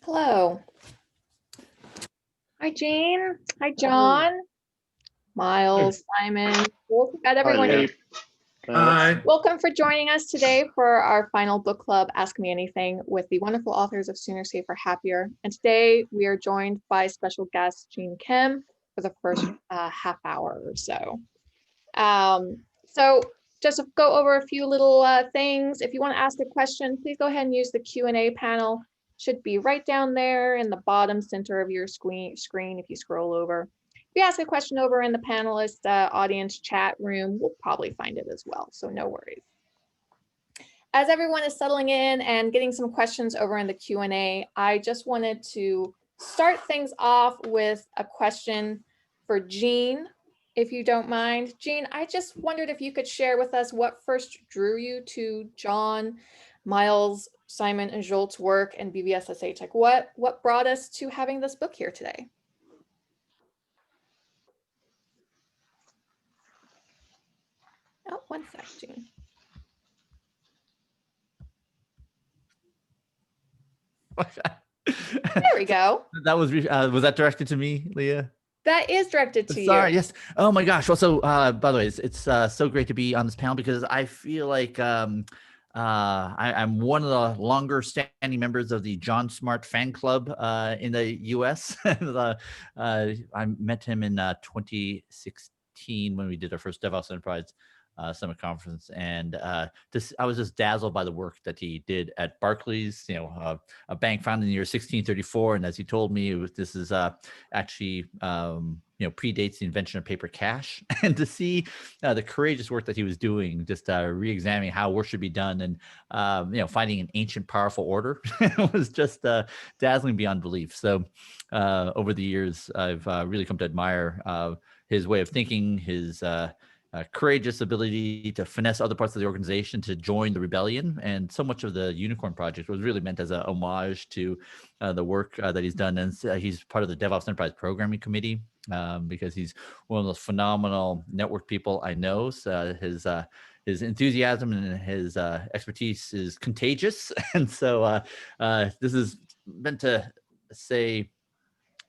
Hello. Hi, Jean. Hi, John. Miles, Simon. We've got everyone here. Welcome for joining us today for our final book club, Ask Me Anything, with the wonderful authors of Sooner, Safer, Happier. And today we are joined by special guest Jean Kim for the first half hour or so. So just to go over a few little things. If you want to ask a question, please go ahead and use the Q&A panel. Should be right down there in the bottom center of your screen if you scroll over. If you ask a question over in the panelist audience chat room, we'll probably find it as well, so no worries. As everyone is settling in and getting some questions over in the Q&A, I just wanted to start things off with a question for Jean, if you don't mind. Jean, I just wondered if you could share with us what first drew you to John, Miles, Simon, and Jolt's work and Bvssh. Like what brought us to having this book here today? Oh, one sec, Jean. There we go. That was that directed to me, Leah? That is directed to you. Sorry, yes. Oh my gosh. Well, so by the way, it's so great to be on this panel because I feel like I'm one of the longer standing members of the John Smart fan club in the US. I met him in 2016 when we did our first DevOps Enterprise Summit Conference, and I was just dazzled by the work that he did at Barclays, a bank founded in the year 1634. And as he told me, this is actually predates the invention of paper cash. And to see the courageous work that he was doing, just re-examining how work should be done, and finding an ancient, powerful order was just dazzling beyond belief. So over the years, I've really come to admire his way of thinking, his courageous ability to finesse other parts of the organization to join the rebellion. And so much of the Unicorn Project was really meant as a homage to the work that he's done. And he's part of the DevOps Enterprise Programming Committee because he's one of those phenomenal network people I know. So his enthusiasm and his expertise is contagious. And so this is meant to say,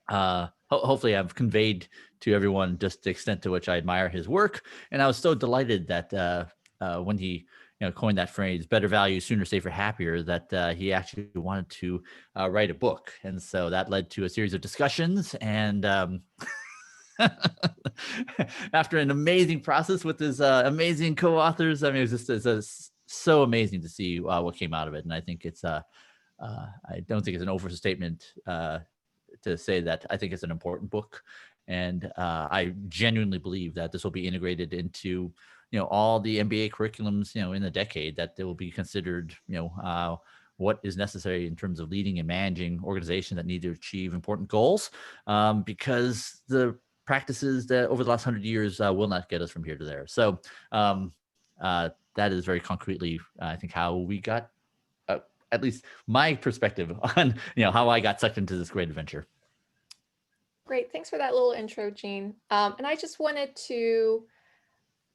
hopefully I've conveyed to everyone just the extent to which I admire his work. And I was so delighted that when he coined that phrase, better value, sooner, safer, happier, that he actually wanted to write a book. And so that led to a series of discussions. And after an amazing process with his amazing co-authors, I mean, it was just so amazing to see what came out of it. And I think it's, I don't think it's an overstatement to say that I think it's an important book. And I genuinely believe that this will be integrated into, all the MBA curriculums, in the decade, that they will be considered, what is necessary in terms of leading and managing organizations that need to achieve important goals, because the practices that over the last 100 years will not get us from here to there. So that is very concretely, I think, how we got, at least my perspective on, how I got sucked into this great adventure. Great, thanks for that little intro, Jean. And I just wanted to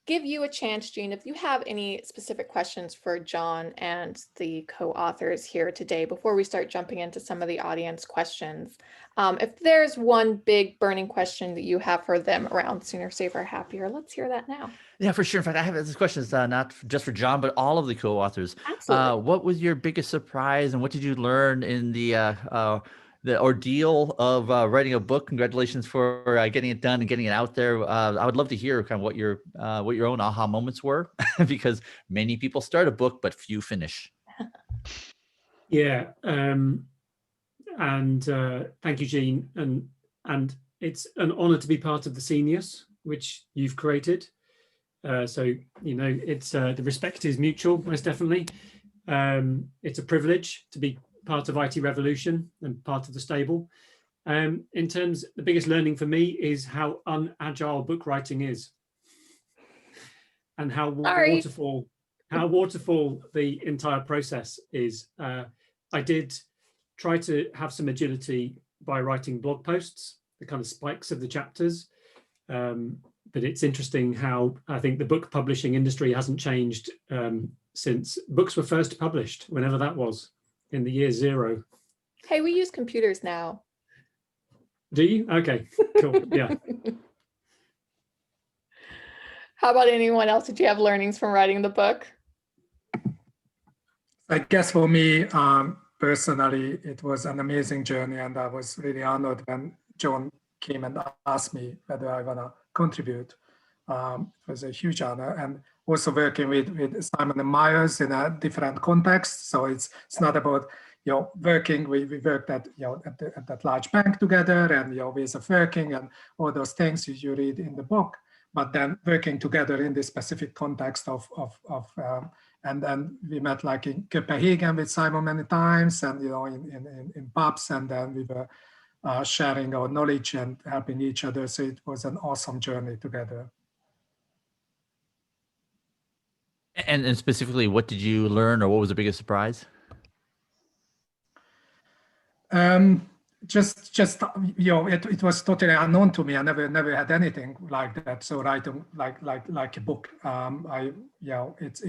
give you a chance, Jean, if you have any specific questions for John and the co-authors here today, before we start jumping into some of the audience questions. If there's one big burning question that you have for them around Sooner, Safer, Happier, let's hear that now. Yeah, for sure. In fact, I have this question is not just for John, but all of the co-authors. Absolutely. What was your biggest surprise, and what did you learn in the ordeal of writing a book? Congratulations for getting it done and getting it out there. I would love to hear kind of what your own aha moments were, because many people start a book, but few finish. Yeah, and thank you, Jean. And it's an honor to be part of the Seniors, which you've created. So it's the respect is mutual, most definitely. It's a privilege to be part of IT Revolution and part of the stable. In terms, the biggest learning for me is how unagile book writing is, and how waterfall the entire process is. I did try to have some agility by writing blog posts, the kind of spikes of the chapters. But it's interesting how I think the book publishing industry hasn't changed since books were first published, whenever that was, in the year zero. Hey, we use computers now. Do you? Okay, cool. Yeah. How about anyone else? Did you have learnings from writing the book? I guess for me, personally, it was an amazing journey, and I was really honored when John came and asked me whether I want to contribute. It was a huge honor, and also working with Simon and Myers in a different context. So it's not about working. We worked at at that large bank together, and ways of working and all those things you read in the book. But then working together in this specific context and then we met like in Copenhagen with Simon many times, and in pubs, and then we were sharing our knowledge and helping each other. So it was an awesome journey together. And specifically, what did you learn, or what was the biggest surprise? It was totally unknown to me. I never had anything like that. So writing like a book, it's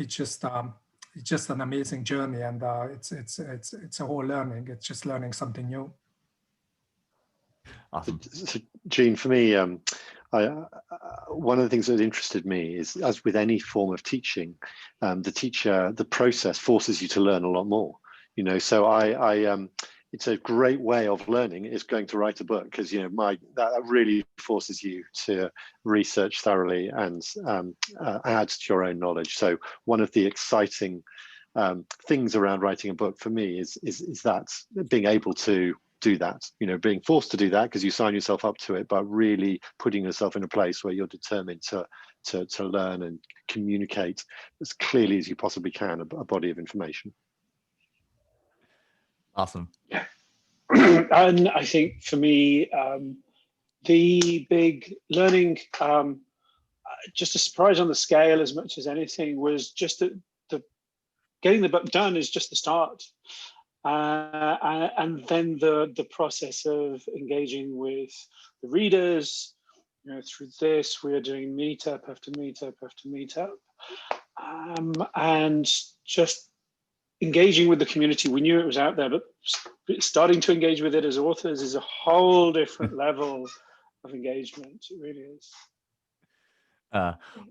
just an amazing journey, and it's a whole learning. It's just learning something new. Awesome. So, Gene, for me, one of the things that interested me is, as with any form of teaching, the process forces you to learn a lot more. So it's a great way of learning is going to write a book, because that really forces you to research thoroughly and add to your own knowledge. So one of the exciting things around writing a book for me is that being able to do that, being forced to do that because you sign yourself up to it, but really putting yourself in a place where you're determined to learn and communicate as clearly as you possibly can a body of information. Awesome. Yeah. And I think for me, the big learning, just a surprise on the scale as much as anything, was just the getting the book done is just the start. And then the process of engaging with the readers, through this, we are doing meetup after meetup after meetup, and just engaging with the community. We knew it was out there, but starting to engage with it as authors is a whole different level of engagement. It really is.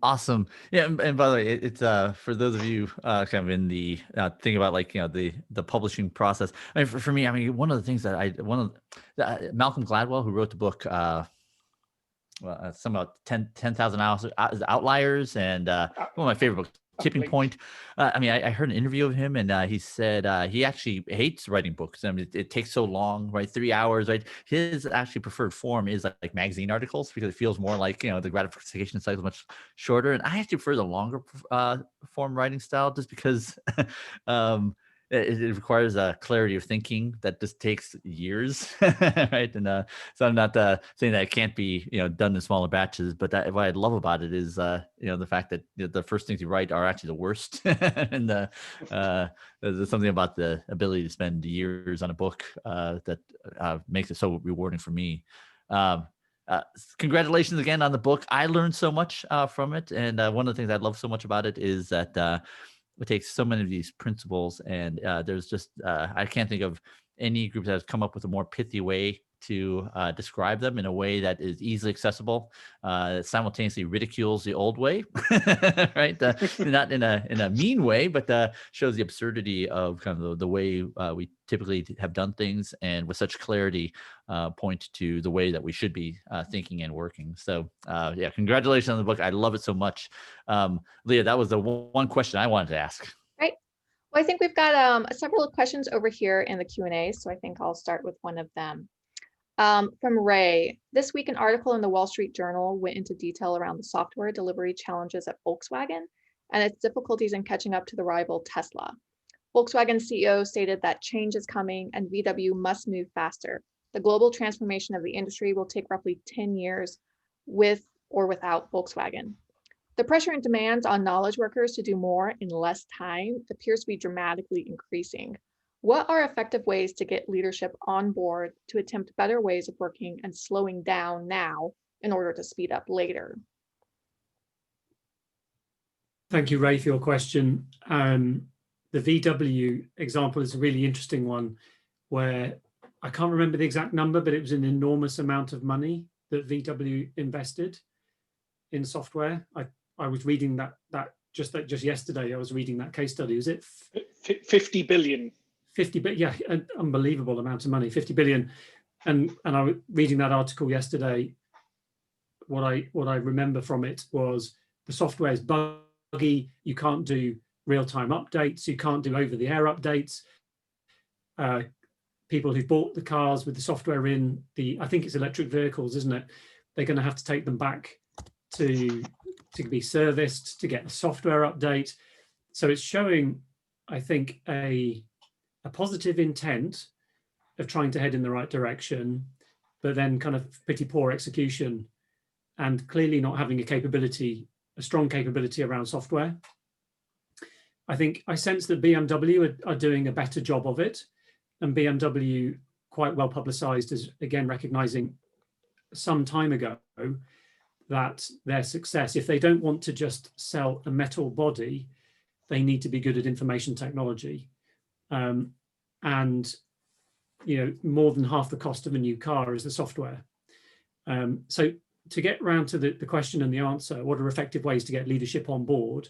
Awesome. Yeah, and by the way, it's for those of you kind of in the thinking about the publishing process. I mean, for me, one of the things that Malcolm Gladwell, who wrote the book some about 10,000 Outliers, and one of my favorite books, Tipping Point. I heard an interview of him, and he said he actually hates writing books. It takes so long, right? 3 hours, right? His actually preferred form is like magazine articles, because it feels more like, the gratification cycle is much shorter. And I actually prefer the longer form writing style, just because it requires a clarity of thinking that just takes years, right? And so I'm not saying that it can't be done in smaller batches, but what I love about it is the fact that the first things you write are actually the worst, and there's something about the ability to spend years on a book that makes it so rewarding for me. Congratulations again on the book. I learned so much from it, and one of the things I love so much about it is that it takes so many of these principles, and there's just I can't think of any group that has come up with a more pithy way to describe them in a way that is easily accessible, simultaneously ridicules the old way, right? Not in a mean way, but shows the absurdity of kind of the way we typically have done things, and with such clarity point to the way that we should be thinking and working. So yeah, congratulations on the book. I love it so much. Leah, that was the one question I wanted to ask. Right. Well, I think we've got several questions over here in the Q&A, so I think I'll start with one of them. From Ray, this week an article in the Wall Street Journal went into detail around the software delivery challenges at Volkswagen and its difficulties in catching up to the rival Tesla. Volkswagen CEO stated that change is coming and VW must move faster. The global transformation of the industry will take roughly 10 years with or without Volkswagen. The pressure and demands on knowledge workers to do more in less time appears to be dramatically increasing. What are effective ways to get leadership on board to attempt better ways of working and slowing down now in order to speed up later? Thank you, Ray, for your question. The VW example is a really interesting one, where I can't remember the exact number, but it was an enormous amount of money that VW invested in software. I was reading that just yesterday. I was reading that case study. Was it 50 billion? 50 billion, yeah, an unbelievable amount of money, 50 billion. And I was reading that article yesterday. What I remember from it was the software is buggy. You can't do real-time updates. You can't do over-the-air updates. People who bought the cars with the software in I think it's electric vehicles, isn't it? They're going to have to take them back to be serviced, to get a software update. So it's showing, I think, a positive intent of trying to head in the right direction, but then kind of pretty poor execution and clearly not having a strong capability around software. I think I sense that BMW are doing a better job of it, and BMW quite well publicized as, again, recognizing some time ago that their success, if they don't want to just sell a metal body, they need to be good at information technology. And more than half the cost of a new car is the software. So to get around to the question and the answer, what are effective ways to get leadership on board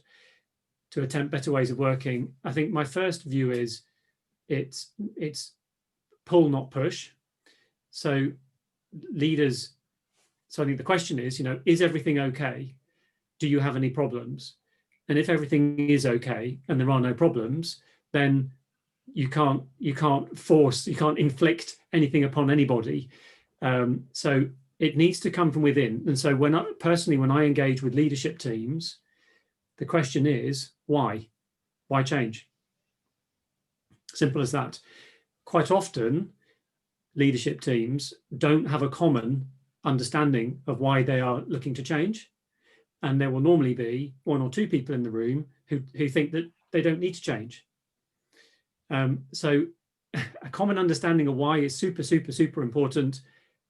to attempt better ways of working? I think my first view is it's pull, not push. So leaders, so I think the question is everything okay? Do you have any problems? And if everything is okay and there are no problems, then you can't inflict anything upon anybody. So it needs to come from within. And so when I engage with leadership teams, the question is, why? Why change? Simple as that. Quite often, leadership teams don't have a common understanding of why they are looking to change. And there will normally be one or two people in the room who think that they don't need to change. So a common understanding of why is super, super, super important.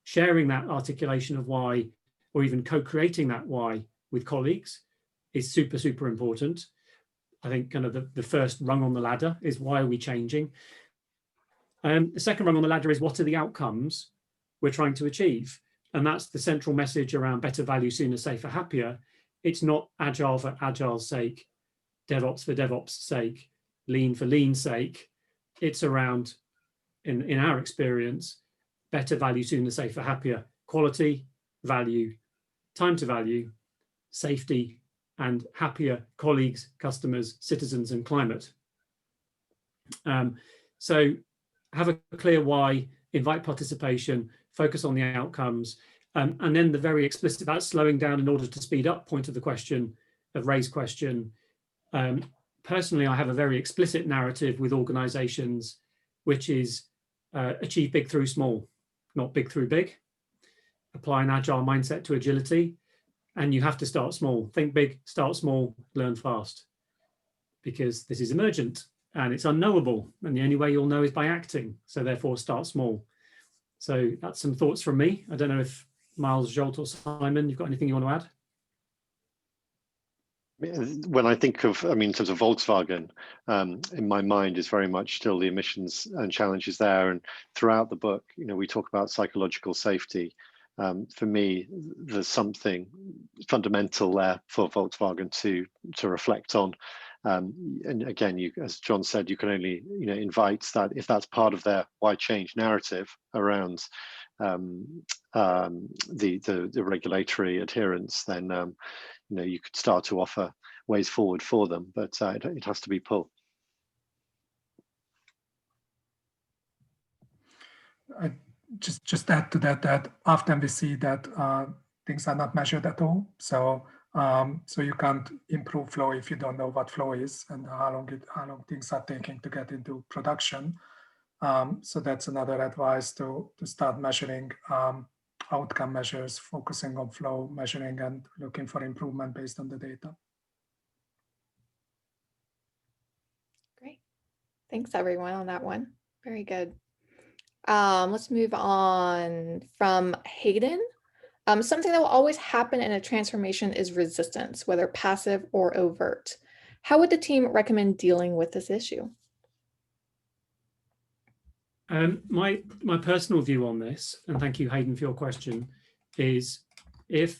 Sharing that articulation of why, or even co-creating that why with colleagues, is super, super important. I think kind of the first rung on the ladder is, why are we changing? The second rung on the ladder is, what are the outcomes we're trying to achieve? And that's the central message around better, value, sooner, safer, happier. It's not agile for agile's sake, DevOps for DevOps' sake, lean for lean's sake. It's around, in our experience, better, value, sooner, safer, happier, quality, value, time to value, safety, and happier colleagues, customers, citizens, and climate. So have a clear why, invite participation, focus on the outcomes, and then the very explicit, that's slowing down in order to speed up point of the question, of raised question. Personally, I have a very explicit narrative with organizations, which is achieve big through small, not big through big. Apply an agile mindset to agility. And you have to start small. Think big, start small, learn fast. Because this is emergent and it's unknowable. And the only way you'll know is by acting. So therefore, start small. So that's some thoughts from me. I don't know if Miles, Jolt, or Simon, you've got anything you want to add? When I think of, in terms of Volkswagen, in my mind is very much still the emissions and challenges there. And throughout the book, we talk about psychological safety. For me, there's something fundamental there for Volkswagen to reflect on. And again, as John said, you can only invite that if that's part of their why change narrative around the regulatory adherence, then you could start to offer ways forward for them, but it has to be pull. I just add to that often we see that things are not measured at all. So you can't improve flow if you don't know what flow is and how long things are taking to get into production. So that's another advice, to start measuring outcome measures, focusing on flow, measuring and looking for improvement based on the data. Great. Thanks everyone on that one. Very good. Let's move on from Hayden. Something that will always happen in a transformation is resistance, whether passive or overt. How would the team recommend dealing with this issue? My personal view on this, and thank you, Hayden, for your question, is is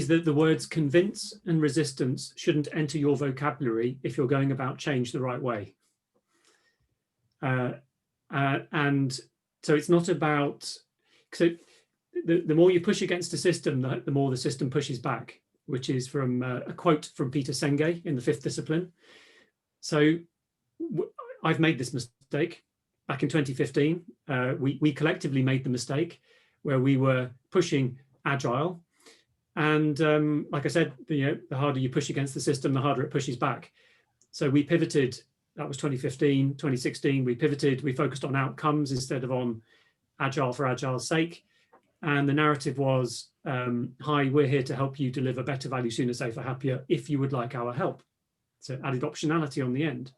that the words convince and resistance shouldn't enter your vocabulary if you're going about change the right way. And so it's not about, so the more you push against the system, the more the system pushes back, which is from a quote from Peter Senge in The Fifth Discipline. So I've made this mistake back in 2015. We collectively made the mistake where we were pushing agile. And like I said, the harder you push against the system, the harder it pushes back. So we pivoted. That was 2015, 2016. We pivoted. We focused on outcomes instead of on agile for agile's sake. And the narrative was, hi, we're here to help you deliver better, value, sooner, safer, happier, if you would like our help. So added optionality on the end.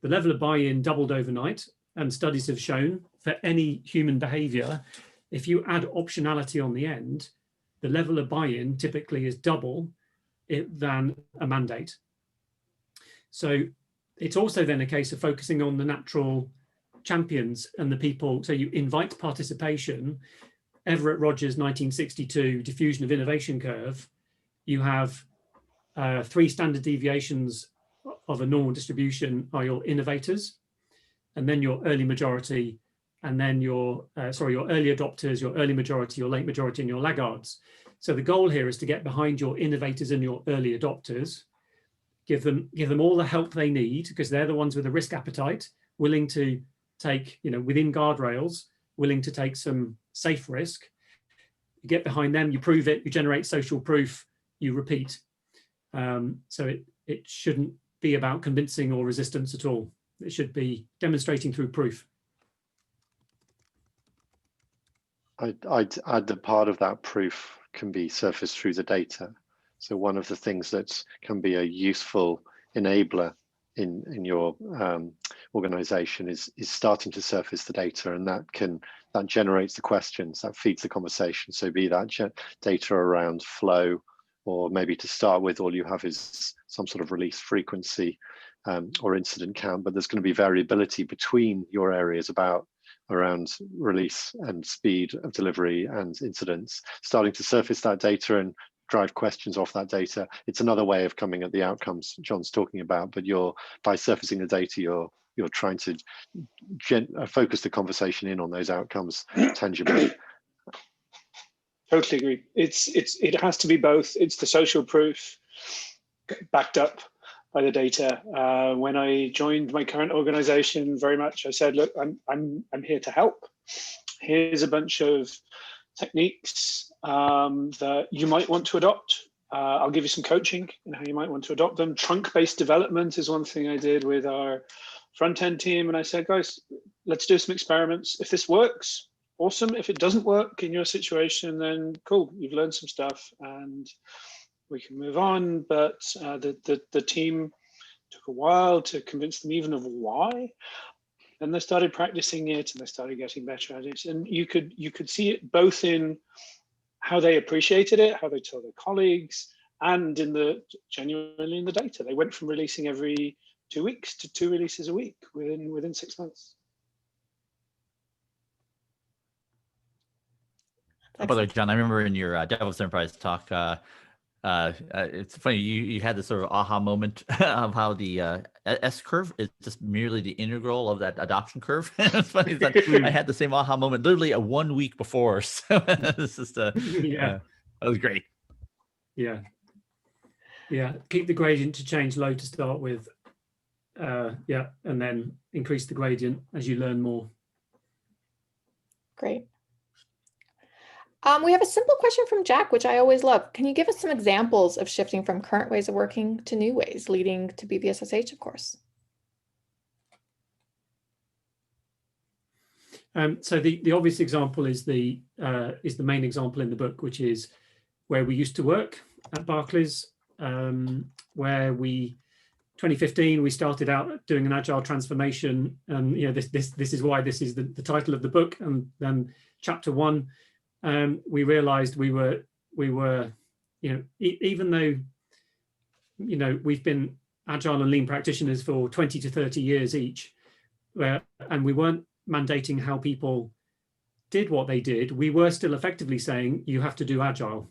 The level of buy-in doubled overnight, and studies have shown for any human behavior, if you add optionality on the end, the level of buy-in typically is double than a mandate. So it's also then a case of focusing on the natural champions and the people. So you invite participation. Everett Rogers' 1962 diffusion of innovation curve, you have 3 standard deviations of a normal distribution are your innovators, and then your early majority, and then your early adopters, your early majority, your late majority, and your laggards. So the goal here is to get behind your innovators and your early adopters, give them all the help they need, because they're the ones with a risk appetite, willing to take, within guardrails, willing to take some safe risk. You get behind them, you prove it, you generate social proof, you repeat. So it shouldn't be about convincing or resistance at all. It should be demonstrating through proof. I'd add that part of that proof can be surfaced through the data. So one of the things that can be a useful enabler in your organization is starting to surface the data, and that generates the questions, that feeds the conversation. So be that data around flow, or maybe to start with, all you have is some sort of release frequency or incident count, but there's going to be variability between your areas around release and speed of delivery and incidents. Starting to surface that data and drive questions off that data. It's another way of coming at the outcomes John's talking about, but by surfacing the data, you're trying to focus the conversation in on those outcomes tangibly. Totally agree. It has to be both. It's the social proof backed up by the data. When I joined my current organization, very much I said, look, I'm here to help. Here's a bunch of techniques that you might want to adopt. I'll give you some coaching in how you might want to adopt them. Trunk-based development is one thing I did with our front-end team. And I said, guys, let's do some experiments. If this works, awesome. If it doesn't work in your situation, then cool, you've learned some stuff and we can move on. But the team took a while to convince them even of why. And they started practicing it and they started getting better at it. And you could see it both in how they appreciated it, how they told their colleagues, and genuinely in the data. They went from releasing every 2 weeks to 2 releases a week within 6 months. By the way, John, I remember in your DevOps Enterprise talk, it's funny, you had this sort of aha moment of how the S curve is just merely the integral of that adoption curve. It's funny that I had the same aha moment literally 1 week before. So this is that was great. Yeah. Keep the gradient to change low to start with. And then increase the gradient as you learn more. Great. We have a simple question from Jack, which I always love. Can you give us some examples of shifting from current ways of working to new ways, leading to BVSSH, of course? So the obvious example is the main example in the book, which is where we used to work at Barclays, where 2015 we started out doing an agile transformation, and this is why this is the title of the book. And then chapter 1. We realized we were, even though, we've been agile and lean practitioners for 20 to 30 years each, and we weren't mandating how people did what they did. We were still effectively saying, you have to do agile.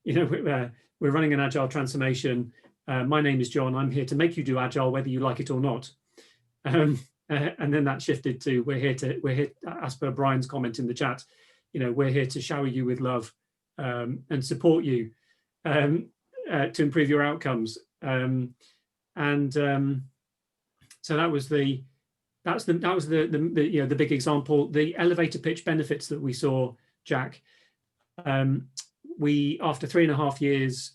We're running an agile transformation. My name is John. I'm here to make you do agile, whether you like it or not. And then that shifted to we're here, as per Brian's comment in the chat, we're here to shower you with love and support you to improve your outcomes. So that was the big example. The elevator pitch benefits that we saw, Jack. We, after 3.5 years,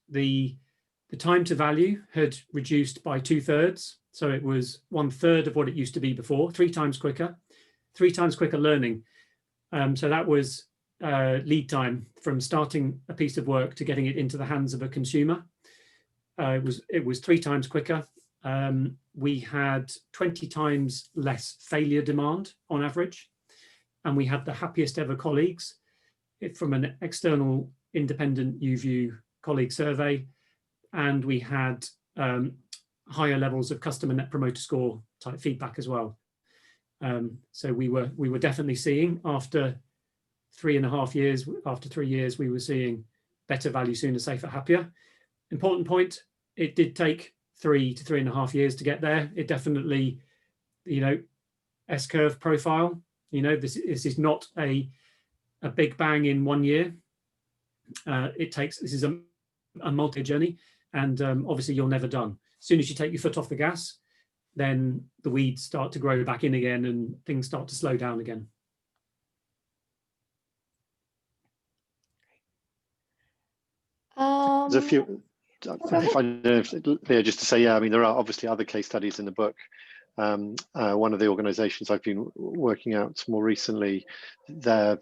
the time to value had reduced by 2/3. So it was 1/3 of what it used to be before, 3 times quicker learning. So that was lead time from starting a piece of work to getting it into the hands of a consumer. It was 3 times quicker. We had 20 times less failure demand on average, and we had the happiest ever colleagues from an external independent UView colleague survey, and we had higher levels of customer net promoter score type feedback as well. So we were definitely seeing after 3.5 years, after 3 years, we were seeing better value sooner, safer, happier. Important point, it did take 3 to 3.5 years to get there. It definitely, S-curve profile, this is not a big bang in 1 year. This is a multi journey, and obviously you're never done. As soon as you take your foot off the gas, then the weeds start to grow back in again and things start to slow down again. There's a few, if I know, Leah, just to say, yeah, I mean, there are obviously other case studies in the book. One of the organizations I've been working out more recently, their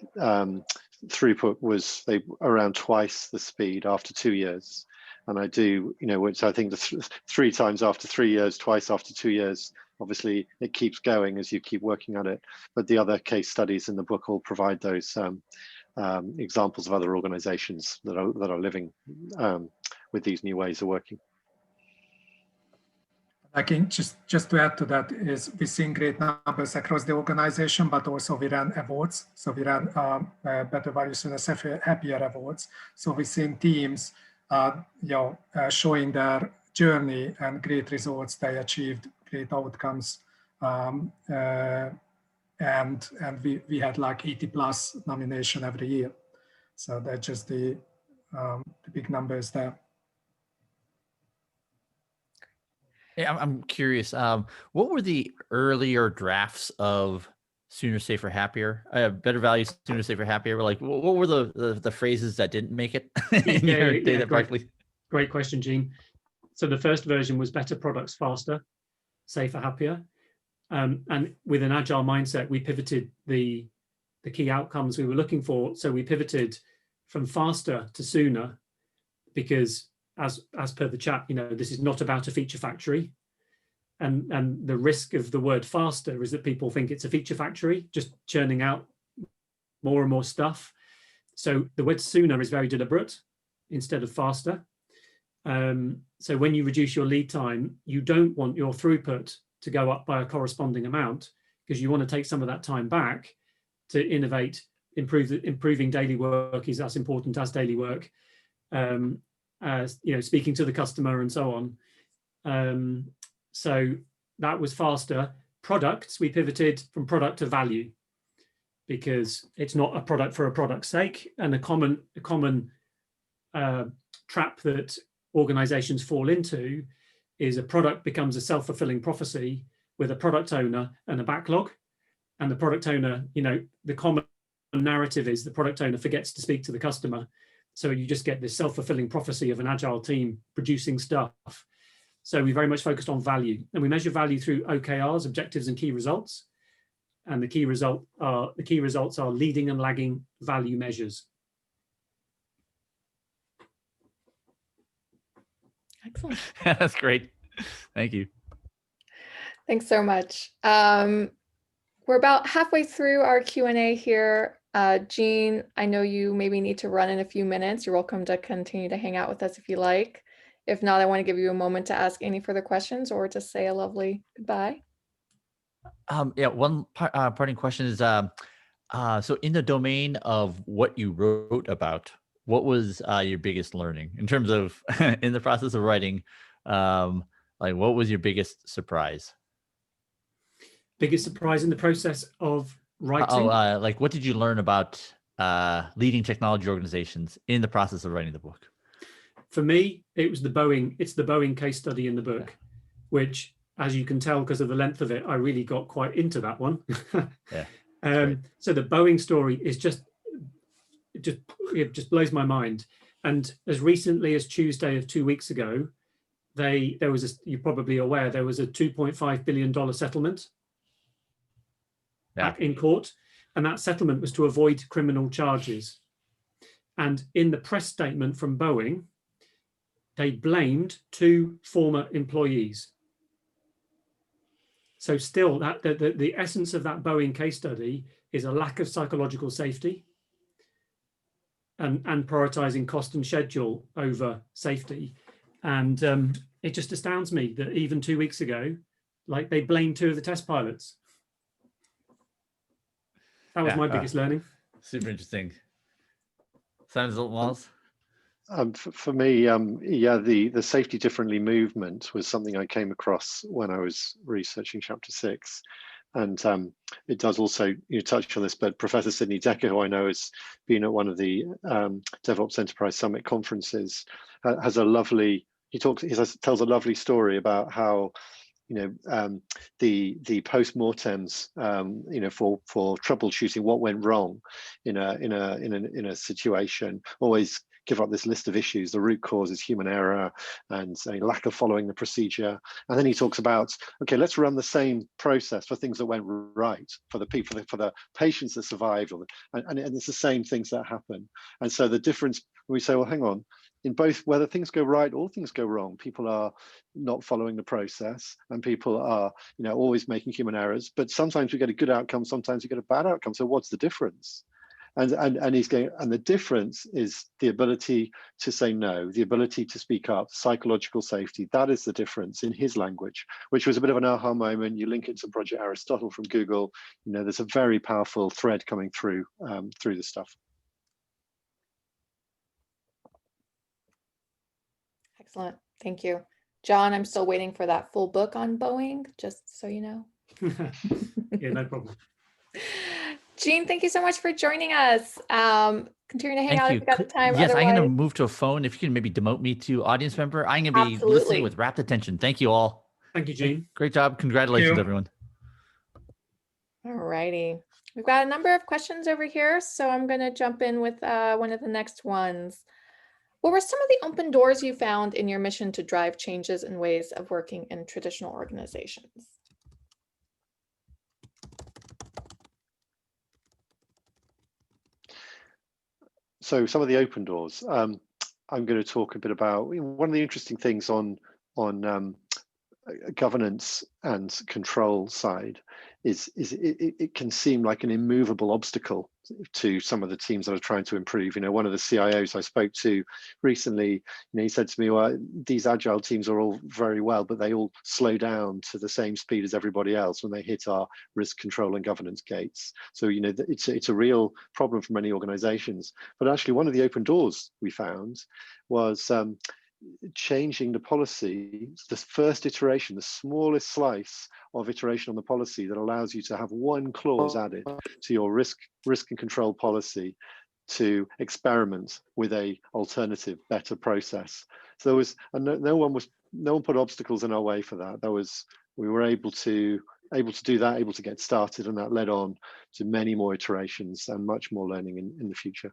throughput was around twice the speed after 2 years. And I do, which I think the 3 times after 3 years, twice after 2 years, obviously it keeps going as you keep working at it. But the other case studies in the book will provide those examples of other organizations that are living with these new ways of working. I think just to add to that is we're seeing great numbers across the organization, but also we ran awards. So we ran Better Value Sooner, Safer, Happier awards. So we're seeing teams showing their journey and great results. They achieved great outcomes, and we had like 80+ nomination every year. So that's just the big numbers there. Yeah, I'm curious. What were the earlier drafts of Sooner, Safer, Happier? Better Value, Sooner, Safer, Happier. Like, what were the phrases that didn't make it in your data correctly? Great question, Gene. So the first version was better products faster, safer, happier. And with an agile mindset, we pivoted the key outcomes we were looking for. So we pivoted from faster to sooner, because as per the chat, this is not about a feature factory. And the risk of the word faster is that people think it's a feature factory, just churning out more and more stuff. So the word sooner is very deliberate instead of faster. So when you reduce your lead time, you don't want your throughput to go up by a corresponding amount, because you want to take some of that time back to innovate. Improving daily work is as important as daily work. Speaking to the customer and so on. So that was faster. Products, we pivoted from product to value, because it's not a product for a product's sake. And a common trap that organizations fall into is a product becomes a self-fulfilling prophecy with a product owner and a backlog. And the product owner, the common narrative is the product owner forgets to speak to the customer. So you just get this self-fulfilling prophecy of an agile team producing stuff. So we very much focused on value, and we measure value through OKRs, objectives and key results. And the key results are leading and lagging value measures. Excellent. That's great. Thank you. Thanks so much. We're about halfway through our Q&A here. Gene, I know you maybe need to run in a few minutes. You're welcome to continue to hang out with us if you like. If not, I want to give you a moment to ask any further questions or to say a lovely goodbye. Yeah, one parting question is, so in the domain of what you wrote about, what was your biggest learning in terms of in the process of writing? Like, what was your biggest surprise? Biggest surprise in the process of writing? Like, what did you learn about leading technology organizations in the process of writing the book? For me, it was it's the Boeing case study in the book, which, as you can tell because of the length of it, I really got quite into that one. Yeah. So the Boeing story is it just blows my mind. And as recently as Tuesday of 2 weeks ago, you're probably aware, there was a $2.5 billion settlement back in court. And that settlement was to avoid criminal charges. And in the press statement from Boeing, they blamed 2 former employees. So still, the essence of that Boeing case study is a lack of psychological safety and prioritizing cost and schedule over safety. And it just astounds me that even 2 weeks ago, like, they blamed 2 of the test pilots. That was my biggest learning. Super interesting. Sounds like Miles. For me, yeah, the safety differently movement was something I came across when I was researching chapter 6. And it does also, you touch on this, but Professor Sidney Dekker, who I know has been at one of the DevOps Enterprise Summit conferences, has a lovely, tells a lovely story about how, the post-mortems, for troubleshooting what went wrong in a situation, always give up this list of issues. The root cause is human error and a lack of following the procedure. And then he talks about, okay, let's run the same process for things that went right, for the people, for the patients that survived, and it's the same things that happen. And so the difference, we say, well, hang on, in both, whether things go right or things go wrong, people are not following the process, and people are, always making human errors. But sometimes we get a good outcome, sometimes we get a bad outcome. So what's the difference? And he's going, and the difference is the ability to say no, the ability to speak up, psychological safety. That is the difference in his language, which was a bit of an aha moment. You link it to Project Aristotle from Google. There's a very powerful thread coming through the stuff. Excellent. Thank you. John, I'm still waiting for that full book on Boeing, just so you know. Yeah, no problem. Gene, thank you so much for joining us. Continue to hang out if you got the time. Yes, I'm going to Otherwise, move to a phone. If you can maybe demote me to audience member, I'm going to be Absolutely. listening with rapt attention. Thank you all. Thank you, Gene. Great job. Congratulations, everyone. All righty. We've got a number of questions over here, so I'm going to jump in with one of the next ones. What were some of the open doors you found in your mission to drive changes in ways of working in traditional organizations? So some of the open doors, I'm going to talk a bit about one of the interesting things on governance and control side is it can seem like an immovable obstacle to some of the teams that are trying to improve. One of the CIOs I spoke to recently, he said to me, well, these agile teams are all very well, but they all slow down to the same speed as everybody else when they hit our risk control and governance gates. So, it's a real problem for many organizations. But actually, one of the open doors we found was changing the policy, the first iteration, the smallest slice of iteration on the policy that allows you to have one clause added to your risk and control policy to experiment with a alternative, better process. So there was, and no one put obstacles in our way for that. We were able to do that, able to get started, and that led on to many more iterations and much more learning in the future.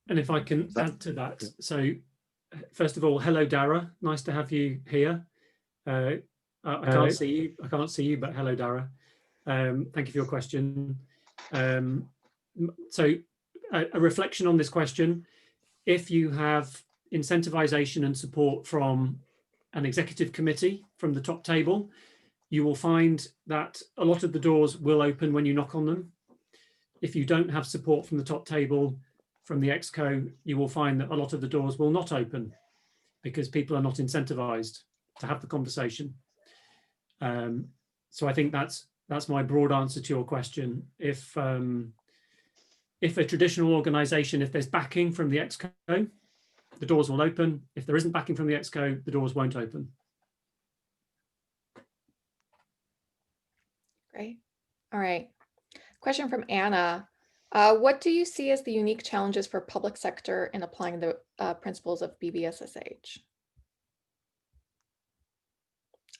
And if I can add to that, so first of all, hello, Dara. Nice to have you here. I can't see you, but hello, Dara. Thank you for your question. So a reflection on this question: if you have incentivization and support from an executive committee from the top table, you will find that a lot of the doors will open when you knock on them. If you don't have support from the top table, from the exco, you will find that a lot of the doors will not open because people are not incentivized. to have the conversation. So I think that's my broad answer to your question. If a traditional organization, if there's backing from the exco, the doors will open. If there isn't backing from the exco, the doors won't open. Great. All right. Question from Anna. What do you see as the unique challenges for public sector in applying the principles of BVSSH?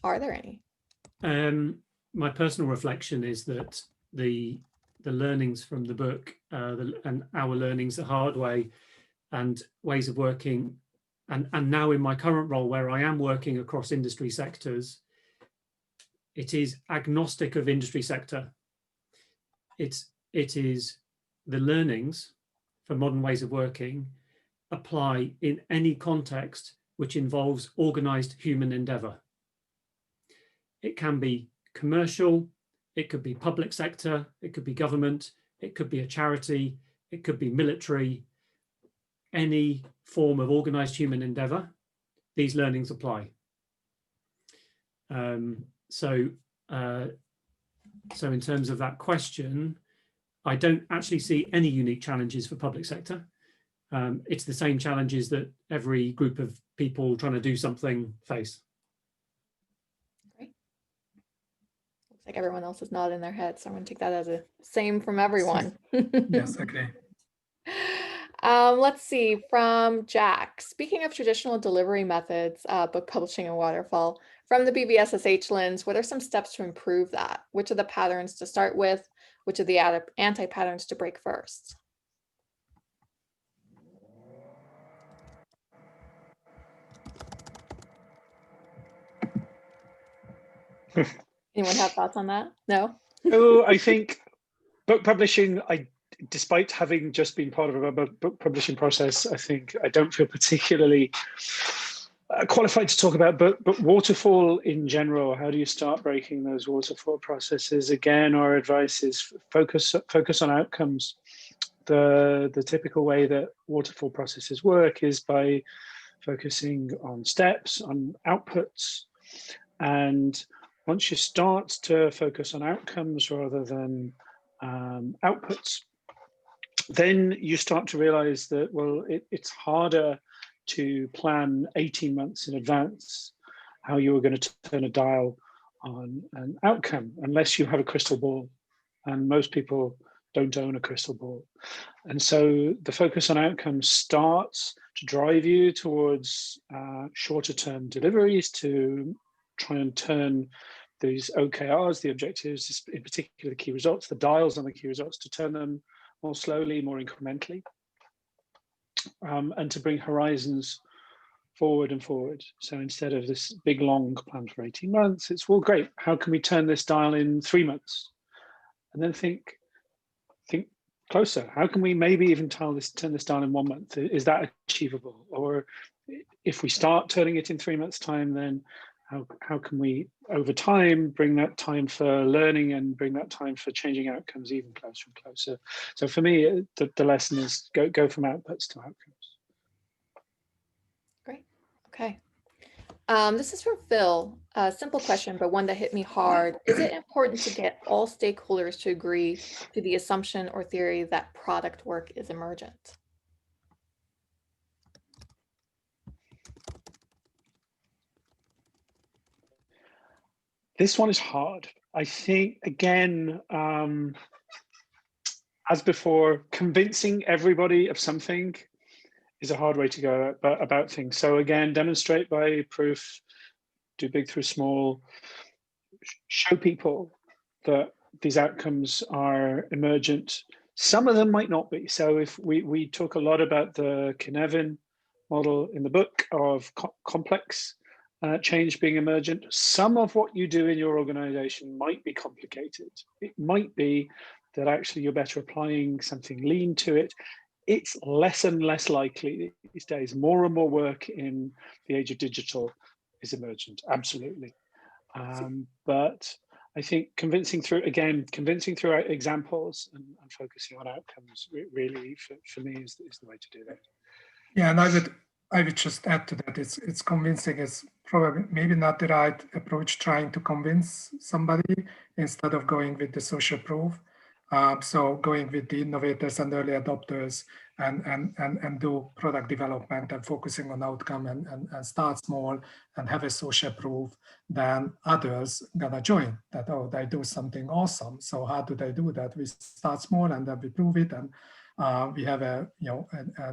Are there any? My personal reflection is that the learnings from the book and our learnings the hard way and ways of working, and now in my current role where I am working across industry sectors, it is agnostic of industry sector. It is the learnings for modern ways of working apply in any context which involves organized human endeavor. It can be commercial, it could be public sector, it could be government, it could be a charity, it could be military, any form of organized human endeavor, these learnings apply. So in terms of that question, I don't actually see any unique challenges for public sector. It's the same challenges that every group of people trying to do something face. Great. Looks like everyone else is nodding their head, so I'm going to take that as a same from everyone. Yes, okay. Let's see, from Jack. Speaking of traditional delivery methods, book publishing and Waterfall, from the BVSSH lens, what are some steps to improve that? Which are the patterns to start with? Which are the anti-patterns to break first? Anyone have thoughts on that? No? Oh, I think book publishing, despite having just been part of a book publishing process, I think I don't feel particularly qualified to talk about, but Waterfall in general, how do you start breaking those waterfall processes? Again, our advice is focus on outcomes. The typical way that waterfall processes work is by focusing on steps, on outputs. And once you start to focus on outcomes rather than outputs, then you start to realize that, well, it's harder to plan 18 months in advance how you are going to turn a dial on an outcome unless you have a crystal ball, and most people don't own a crystal ball. And so the focus on outcomes starts to drive you towards shorter term deliveries to try and turn these OKRs, the objectives, in particular the key results, the dials on the key results, to turn them more slowly, more incrementally. And to bring horizons forward and forward. So instead of this big long plan for 18 months, it's, well, great, how can we turn this dial in 3 months? And then think closer. How can we maybe even turn this dial in 1 month? Is that achievable? Or if we start turning it in 3 months' time, then how can we, over time, bring that time for learning and bring that time for changing outcomes even closer and closer? So for me, the lesson is go from outputs to outcomes. Great. Okay. This is from Phil. A simple question, but one that hit me hard. Is it important to get all stakeholders to agree to the assumption or theory that product work is emergent? This one is hard. I think, again, as before, convincing everybody of something is a hard way to go about things. So again, demonstrate by proof, do big through small, show people that these outcomes are emergent. Some of them might not be. So if we talk a lot about the Kinevin model in the book of complex change being emergent. Some of what you do in your organization might be complicated. It might be that actually you're better applying something lean to it. It's less and less likely these days. More and more work in the age of digital is emergent, absolutely. But I think convincing through examples and focusing on outcomes really, for me, is the way to do that. Yeah, and I would I would just add to that. It's convincing is probably maybe not the right approach. Trying to convince somebody instead of going with the social proof. So going with the innovators and early adopters and do product development and focusing on outcome and start small and have a social proof, then others gonna join that. Oh, they do something awesome. So how do they do that? We start small and then we prove it, and we have a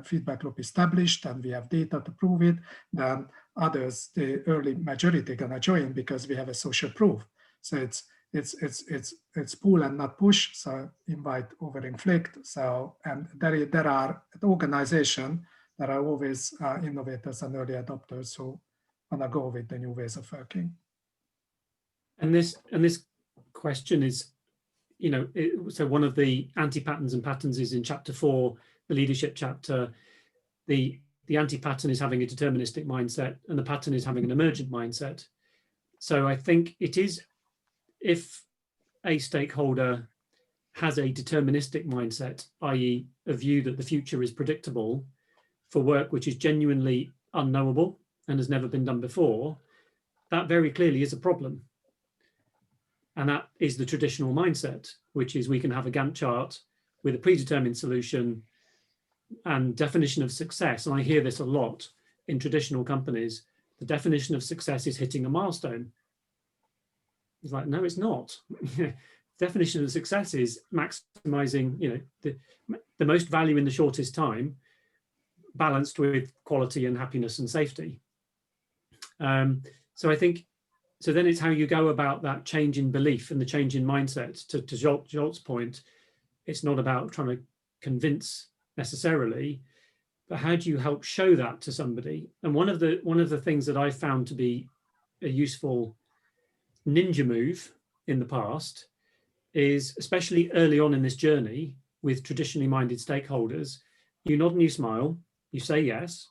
feedback loop established, and we have data to prove it. Then others, the early majority, gonna join because we have a social proof. So it's pull and not push. So invite over inflict. So and there are at the organization there are always innovators and early adopters who wanna go with the new ways of working. And this question is, so one of the anti-patterns and patterns is in chapter 4, the leadership chapter. The anti-pattern is having a deterministic mindset, and the pattern is having an emergent mindset. So I think it is, if a stakeholder has a deterministic mindset, i.e. a view that the future is predictable for work which is genuinely unknowable and has never been done before, that very clearly is a problem. And that is the traditional mindset, which is we can have a Gantt chart with a predetermined solution and definition of success. And I hear this a lot in traditional companies. The definition of success is hitting a milestone. It's like, no, it's not. Definition of success is maximizing, the most value in the shortest time, balanced with quality and happiness and safety. So I think, so then it's how you go about that change in belief and the change in mindset. To Zsolt's point, it's not about trying to convince necessarily, but how do you help show that to somebody? And one of the things that I found to be a useful ninja move in the past is, especially early on in this journey with traditionally minded stakeholders, you nod and you smile, you say yes.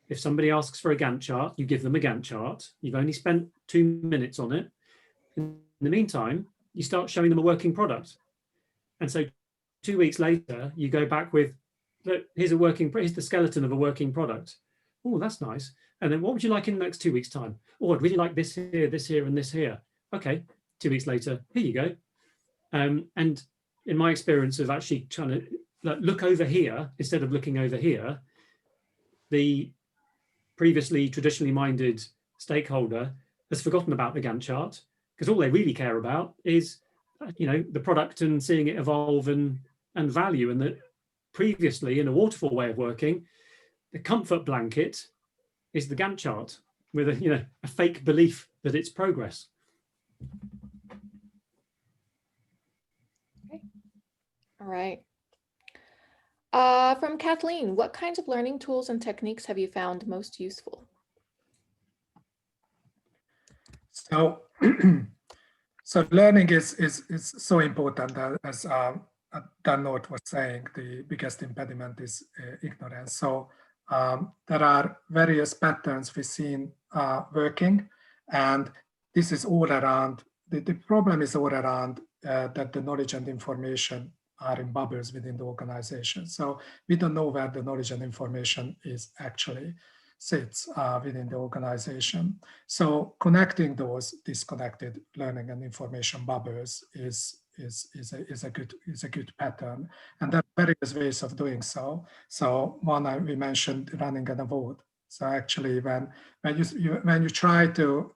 If somebody asks for a Gantt chart, you give them a Gantt chart. You've only spent 2 minutes on it. In the meantime, you start showing them a working product. And so 2 weeks later, you go back with, look, here's the skeleton of a working product. Oh, that's nice. And then what would you like in the next 2 weeks' time? Oh, I'd really like this here, and this here. Okay, 2 weeks later, here you go. And in my experience of actually trying to look over here instead of looking over here, the previously traditionally minded stakeholder has forgotten about the Gantt chart, because all they really care about is, the product and seeing it evolve and value. And that previously, in a waterfall way of working, the comfort blanket is the Gantt chart with a fake belief that it's progress. Okay. All right. From Kathleen, what kinds of learning tools and techniques have you found most useful? So, so learning is so important. As Dan North was saying, the biggest impediment is ignorance. So there are various patterns we've seen working, and this is all around. The problem is all around that the knowledge and information are in bubbles within the organization. So we don't know where the knowledge and information is actually sits within the organization. So connecting those disconnected learning and information bubbles is a good pattern, and there are various ways of doing so. So one we mentioned, running an award. So actually, when you try to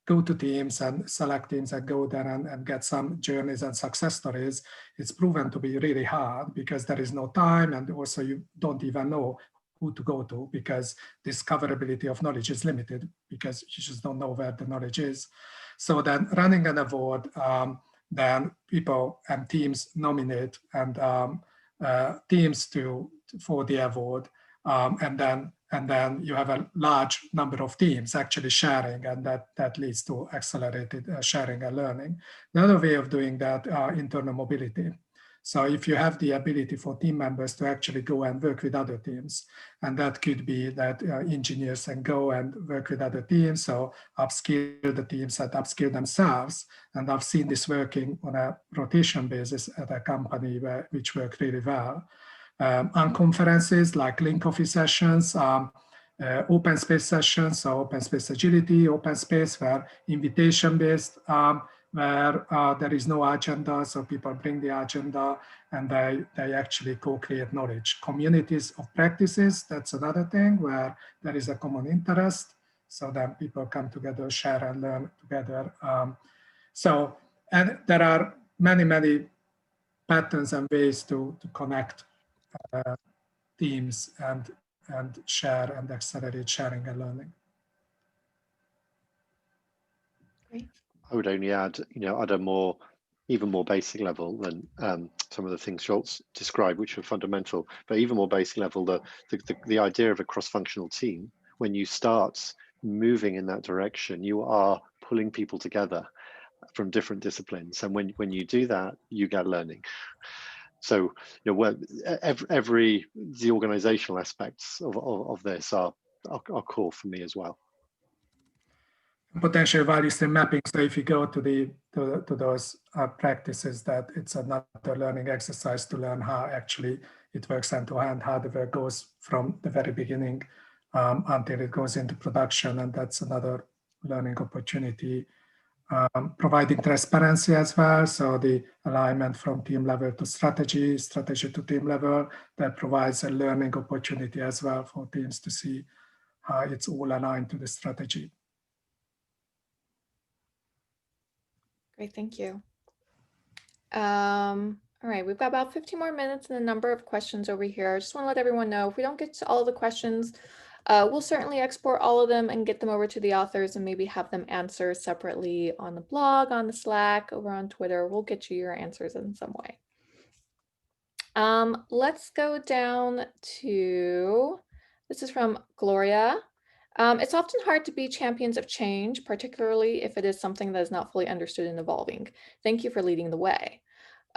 go to teams and select teams and go there and get some journeys and success stories, it's proven to be really hard because there is no time, and also you don't even know who to go to because discoverability of knowledge is limited because you just don't know where the knowledge is. So then running an award, then people and teams nominate and teams for the award, and then you have a large number of teams actually sharing, and that leads to accelerated sharing and learning. Another way of doing that, internal mobility. So if you have the ability for team members to actually go and work with other teams, and that could be that engineers can go and work with other teams, so upskill the teams and upskill themselves. And I've seen this working on a rotation basis at a company which worked really well. on conferences like link coffee sessions, open space sessions, so open space agility, open space where invitation based, where there is no agenda, so people bring the agenda and they actually co-create knowledge. Communities of practices, that's another thing where there is a common interest, so then people come together, share and learn together. And there are many patterns and ways to connect teams and share and accelerate sharing and learning. Great. I would only add, at a even more basic level than some of the things Schultz described, which are fundamental, but even more basic level, the idea of a cross-functional team, when you start moving in that direction, you are pulling people together from different disciplines. And when you do that, you get learning. So, the organizational aspects of this are core for me as well. Potential value stream mapping. So if you go to those practices, that it's another learning exercise to learn how actually it works hand to hand, how the work goes from the very beginning until it goes into production, and that's another learning opportunity. Providing transparency as well, so the alignment from team level to strategy to team level, that provides a learning opportunity as well for teams to see how it's all aligned to the strategy. Great, thank you. All right, we've got about 15 more minutes and a number of questions over here. I just want to let everyone know, if we don't get to all the questions, we'll certainly export all of them and get them over to the authors and maybe have them answer separately on the blog, on the Slack, over on Twitter. We'll get you your answers in some way. Let's go down to, this is from Gloria. It's often hard to be champions of change, particularly if it is something that is not fully understood and evolving. Thank you for leading the way.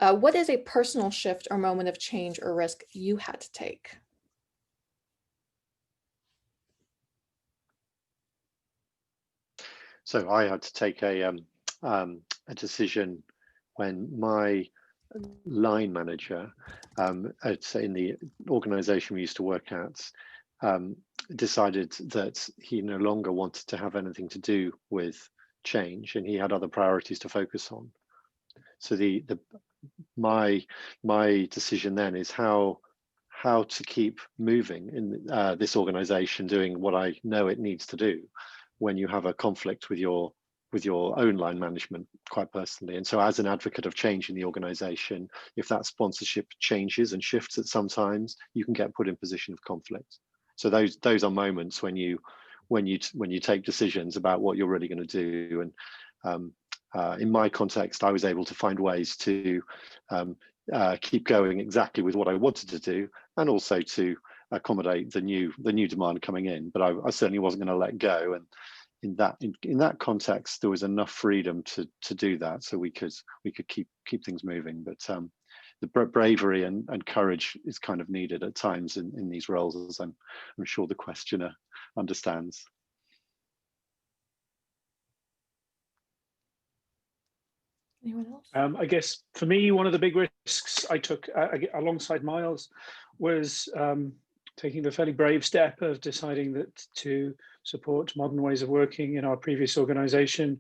What is a personal shift or moment of change or risk you had to take? So I had to take a decision when my line manager in the organization we used to work at decided that he no longer wanted to have anything to do with change, and he had other priorities to focus on. So my decision then is how to keep moving in this organization, doing what I know it needs to do when you have a conflict with your own line management, quite personally. And so as an advocate of change in the organization, if that sponsorship changes and shifts at some times, you can get put in position of conflict. So those are moments when you take decisions about what you're really going to do. And in my context, I was able to find ways to keep going exactly with what I wanted to do, and also to accommodate the new demand coming in. But I certainly wasn't going to let go. And in that context, there was enough freedom to do that, so we could keep things moving. But the bravery and courage is kind of needed at times in these roles, as I'm sure the questioner understands. Anyone else? I guess for me, one of the big risks I took alongside Miles was taking the fairly brave step of deciding that to support modern ways of working in our previous organization,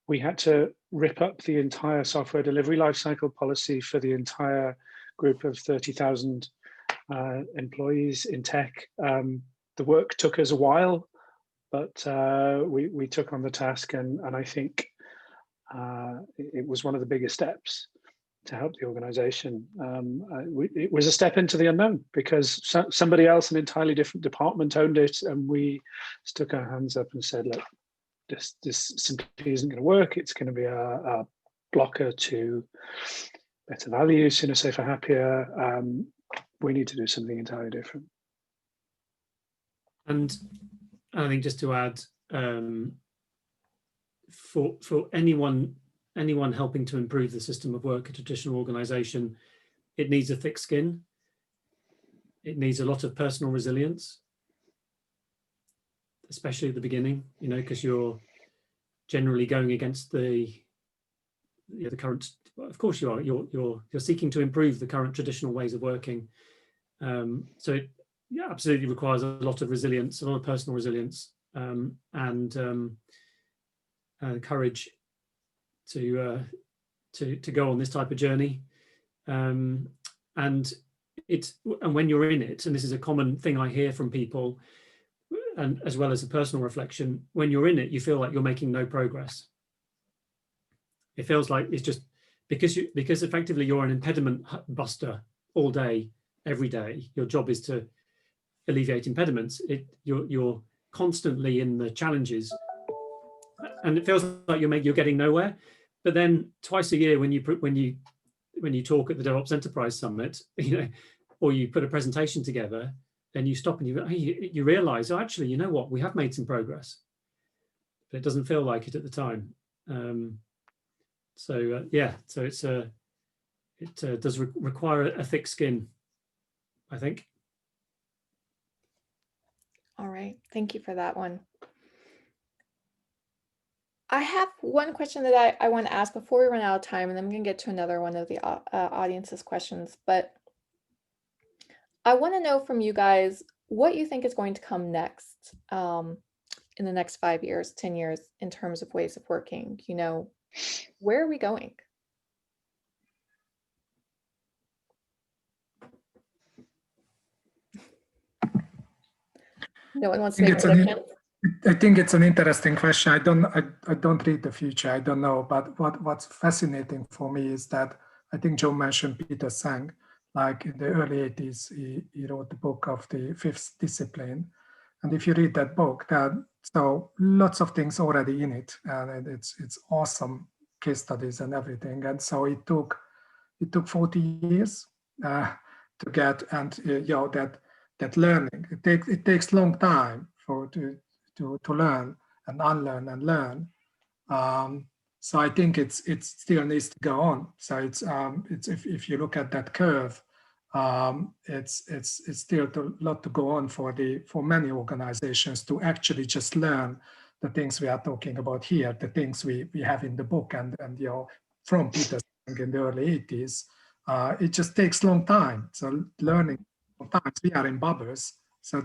we had to rip up the entire software delivery lifecycle policy for the entire group of 30,000 employees in tech. The work took us a while, but we took on the task, and I think it was one of the biggest steps to help the organization. It was a step into the unknown because somebody else, an entirely different department, owned it, and we stuck our hands up and said, look, this simply isn't going to work. It's going to be a blocker to better value, sooner, safer, happier. We need to do something entirely different. And I think just to add, for anyone helping to improve the system of work at a traditional organization, it needs a thick skin. It needs a lot of personal resilience, especially at the beginning, because you're generally going against the current. Of course, you are. You're seeking to improve the current traditional ways of working, So it absolutely requires a lot of resilience, a lot of personal resilience, and courage to go on this type of journey. And when you're in it, and this is a common thing I hear from people, and as well as a personal reflection, when you're in it, you feel like you're making no progress. It feels like it's just because effectively you're an impediment buster all day, every day. Your job is to alleviate impediments. You're constantly in the challenges, and it feels like you're getting nowhere. But then twice a year, when you talk at the DevOps Enterprise Summit, or you put a presentation together, then you stop and you realize, oh, actually, you know what? We have made some progress, but it doesn't feel like it at the time. So it does require a thick skin, I think. All right, thank you for that one. I have one question that I want to ask before we run out of time, and then I'm going to get to another one of the audience's questions. But I want to know from you guys what you think is going to come next in the next 5 years, 10 years, in terms of ways of working. Where are we going? No one wants to make a prediction? I think it's an interesting question. I don't read the future. I don't know. But what's fascinating for me is that I think Joe mentioned Peter Sang. Like in the early 80s, he wrote the book of the Fifth Discipline. And if you read that book, so lots of things already in it, and it's awesome case studies and everything. And so it took 40 years to get, and that learning. It takes long time to learn and unlearn and learn. So I think it still needs to go on. So it's if you look at that curve, it's still a lot to go on for many organizations to actually just learn the things we are talking about here, the things we have in the book, and from Peter in the early 80s. It just takes long time. So learning, sometimes we are in bubbles. So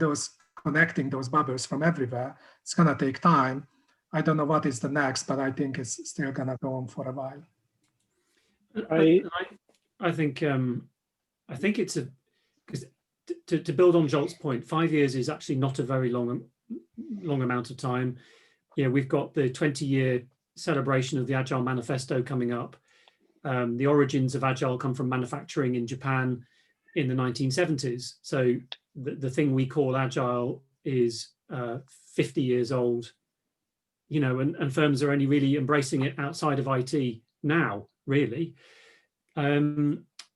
connecting those bubbles from everywhere, it's going to take time. I don't know what is the next, but I think it's still going to go on for a while. I think it's because to build on Jolt's point, 5 years is actually not a very long amount of time. We've got the 20-year celebration of the Agile Manifesto coming up. The origins of Agile come from manufacturing in Japan in the 1970s. So the thing we call Agile is 50 years old, and firms are only really embracing it outside of IT now, really.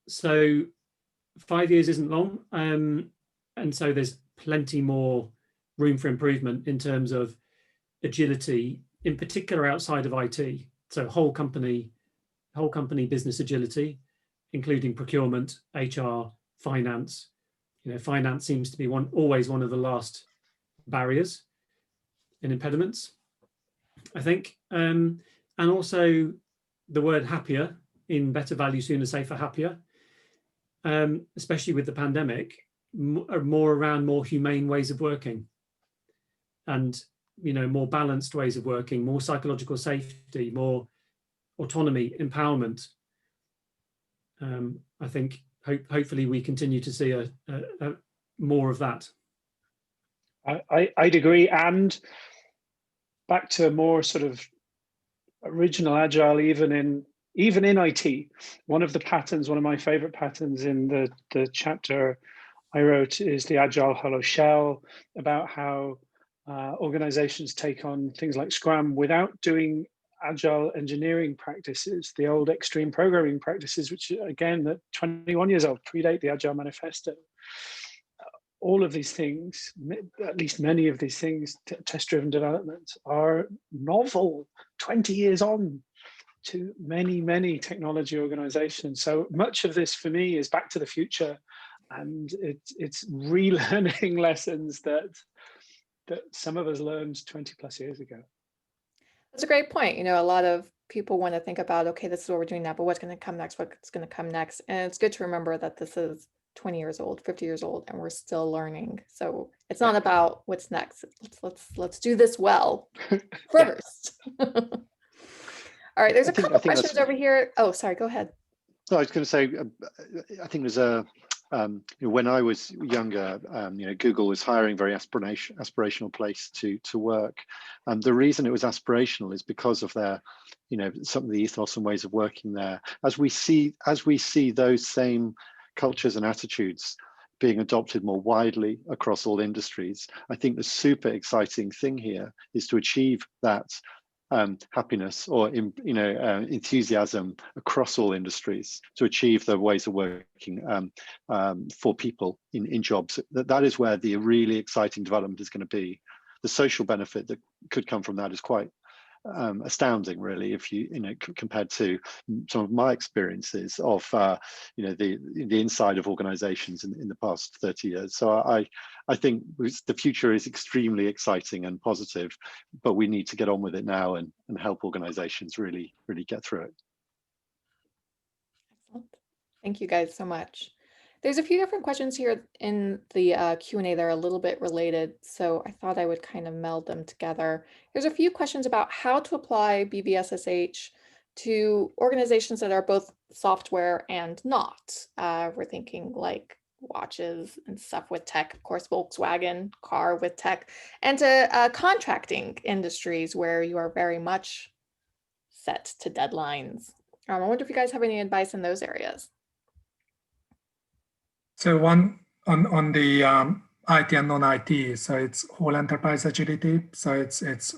So 5 years isn't long. And so there's plenty more room for improvement in terms of agility, in particular outside of IT. So whole company business agility, including procurement, HR, finance. Finance seems to be always one of the last barriers and impediments, I think. And also the word happier in better, value, sooner, safer, happier, especially with the pandemic, more around more humane ways of working and, more balanced ways of working, more psychological safety, more autonomy, empowerment. I think hopefully we continue to see a more of that. I'd agree. And back to more sort of original Agile, even in IT, one of my favorite patterns in the chapter I wrote is the Agile Hollow Shell, about how organizations take on things like Scrum without doing Agile engineering practices, the old extreme programming practices, which again, at 21 years old, predate the Agile Manifesto. All of these things, at least many of these things, test-driven development, are novel 20 years on to many, many technology organizations. So much of this for me is back to the future, and it's relearning lessons that some of us learned 20 plus years ago. That's a great point. A lot of people want to think about, okay, this is what we're doing now, but what's going to come next? What's going to come next? And it's good to remember that this is 20 years old, 50 years old, and we're still learning. So it's not about what's next. Let's do this well first. All right, there's a couple questions over here. Oh, sorry, go ahead. No, I was going to say, I think there's a, when I was younger, Google was hiring very aspirational place to work. The reason it was aspirational is because of their, some of the ethos and ways of working there. As we see those same cultures and attitudes being adopted more widely across all industries, I think the super exciting thing here is to achieve that happiness or enthusiasm across all industries, to achieve the ways of working for people in jobs. That is where the really exciting development is going to be. The social benefit that could come from that is quite astounding, really, if compared to some of my experiences of the inside of organizations in the past 30 years. So I think the future is extremely exciting and positive, but we need to get on with it now and help organizations really get through it. Excellent. Thank you guys so much. There's a few different questions here in the Q&A that are a little bit related, so I thought I would kind of meld them together. There's a few questions about how to apply BVSSH to organizations that are both software and not. We're thinking like watches and stuff with tech, of course, Volkswagen, car with tech, and to contracting industries where you are very much set to deadlines. I wonder if you guys have any advice in those areas. So one on the IT and non-IT, so it's whole enterprise agility. So it's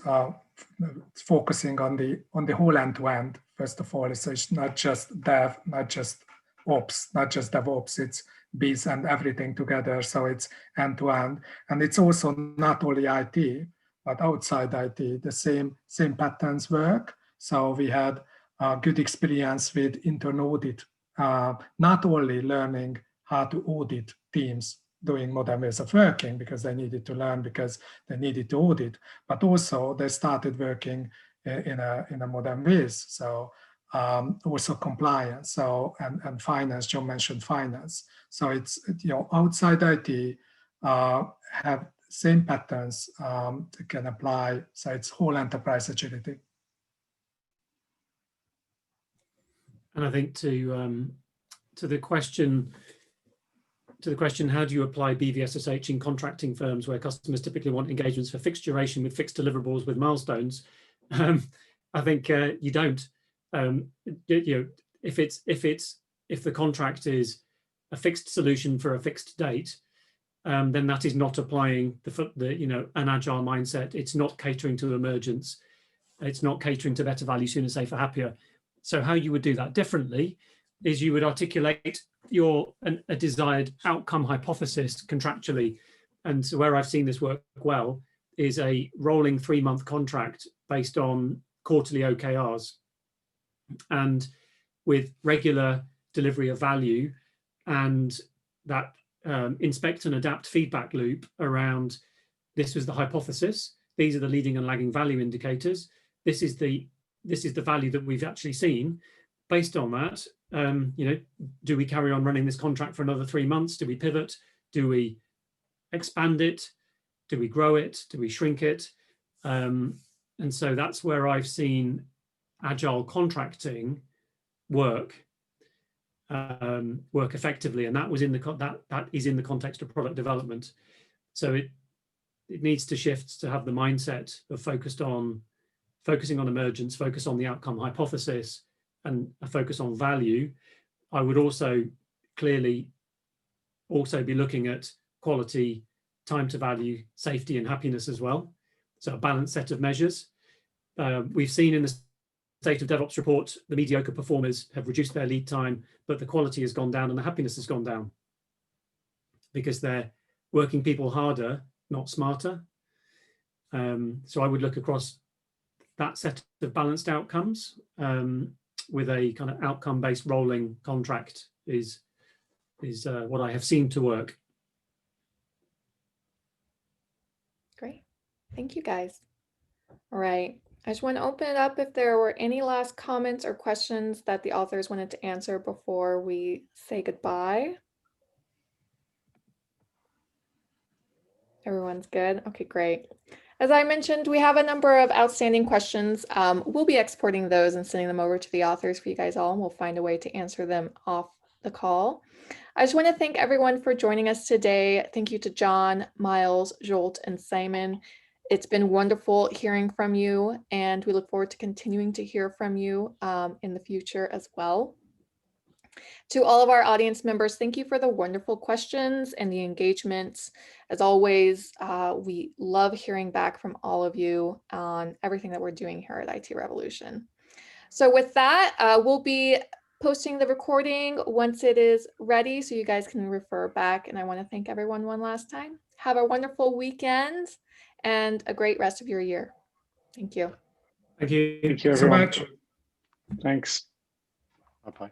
focusing on the whole end-to-end. First of all, so it's not just dev, not just ops, not just DevOps. It's biz and everything together. So it's end-to-end, and it's also not only IT, but outside IT, the same patterns work. So we had a good experience with internal audit, not only learning how to audit teams doing modern ways of working because they needed to learn, because they needed to audit, but also they started working in a modern ways. So also compliance, so and finance. John mentioned finance. So it's outside IT have same patterns can apply. So it's whole enterprise agility. And I think to the question, how do you apply BVSSH in contracting firms where customers typically want engagements for fixed duration with fixed deliverables with milestones? I think you don't. If the contract is a fixed solution for a fixed date, then that is not applying an agile mindset. It's not catering to emergence. It's not catering to better value, sooner, safer, happier. So how you would do that differently is you would articulate a desired outcome hypothesis contractually. And so where I've seen this work well is a rolling 3-month contract based on quarterly OKRs and with regular delivery of value, and that inspect and adapt feedback loop around this was the hypothesis, these are the leading and lagging value indicators, this is the value that we've actually seen. Based on that, do we carry on running this contract for another 3 months? Do we pivot? Do we expand it? Do we grow it? Do we shrink it? And so that's where I've seen agile contracting work effectively, and that was that is in the context of product development. So it needs to shift to have the mindset of focusing on emergence, focus on the outcome hypothesis, and a focus on value. I would also clearly be looking at quality, time to value, safety, and happiness as well. So a balanced set of measures. We've seen in the State of DevOps report, the mediocre performers have reduced their lead time, but the quality has gone down and the happiness has gone down because they're working people harder, not smarter. So I would look across that set of balanced outcomes with a kind of outcome-based rolling contract is what I have seen to work. Great. Thank you, guys. All right. I just want to open it up if there were any last comments or questions that the authors wanted to answer before we say goodbye. Everyone's good. Okay, great. As I mentioned, we have a number of outstanding questions. We'll be exporting those and sending them over to the authors for you guys all, and we'll find a way to answer them off the call. I just want to thank everyone for joining us today. Thank you to John, Miles, Jolt, and Simon. It's been wonderful hearing from you, and we look forward to continuing to hear from you in the future as well. To all of our audience members, thank you for the wonderful questions and the engagements. As always, we love hearing back from all of you on everything that we're doing here at IT Revolution. So with that, we'll be posting the recording once it is ready so you guys can refer back. And I want to thank everyone one last time. Have a wonderful weekend and a great rest of your year. Thank you. Thank you. Thank you, so everyone. much. Thanks. Bye-bye.